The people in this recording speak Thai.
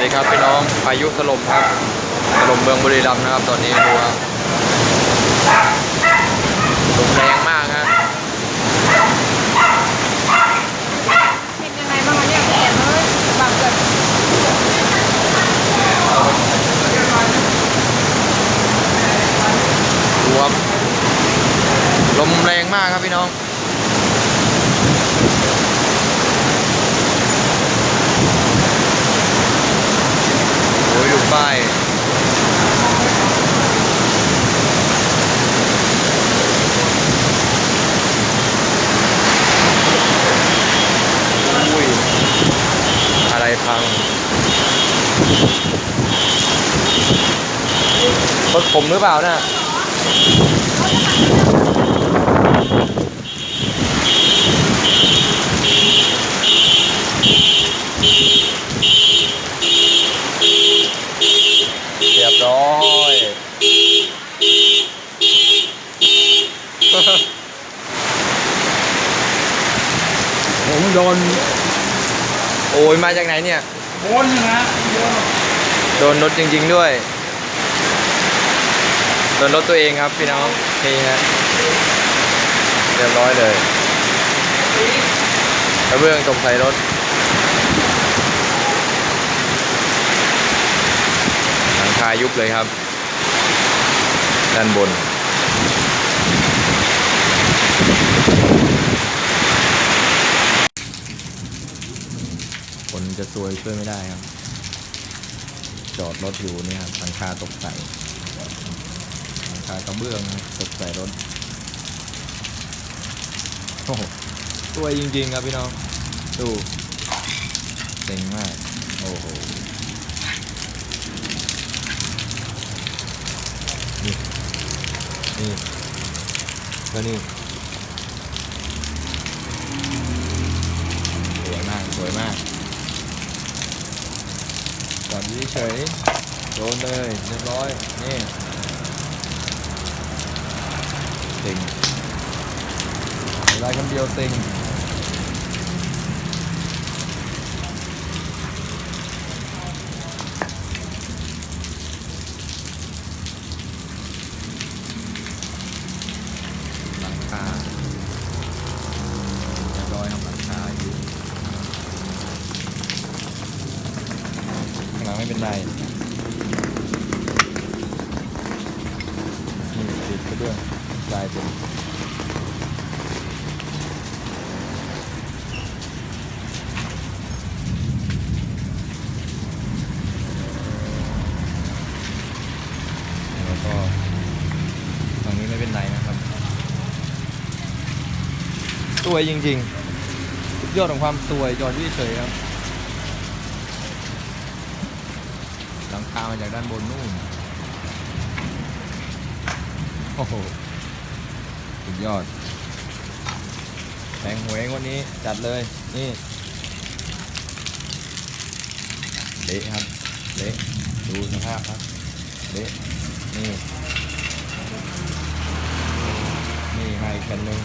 ดีครับพี่น้องพายุถล่มครับถล่มเมืองบุรีรัมย์นะครับตอนนี้ดูครับลมแรงมากฮะเป็นยังไงบ้างเนี่ยแก่เลยแบบเกิดดูครับลมแรงมากครับพี่น้องโอ้ยดูป้ายอุ้ยอะไรพังรถผมหรือเปล่าน่ะเรียบร้อยผมโดน โอ้ยมาจากไหนเนี่ย โอนนะ โดนรถจริงๆด้วยโดนรถตัวเองครับพี่น้องนี่ฮะเรียบร้อยเลยกระเบื้องตกใส่รถหลังคายุบเลยครับด้านบนคนจะซวยช่วยไม่ได้ครับจอดรถอยู่นี่ครับหลังคาตกใส่หลังคากระเบื้องตกใส่รถโอ้โหซวยจริงๆครับพี่น้องดูเจ๋งมากโอ้โหนี่ก็นี่สวยมากสวยมากจอดเฉยโดนเลยเรียบร้อยนี่เต็งได้คนเดียวเต็งหลังคาเรียบร้อยครับหลังคาอยู่ข้างหลังไม่เป็นไรนี่ติดกระเบื้องทรายเป็นแล้วก็ตรงนี้ไม่เป็นไรนะครับสวยจริงๆสุดยอดของความสวยจอดเฉยๆครับหลังคามาจากด้านบนนู่นโอ้โหสุดยอดแทงหวยวันนี้จัดเลยนี่เละครับเละดูสภาพครับเละนี่มาอีกคันหนึ่ง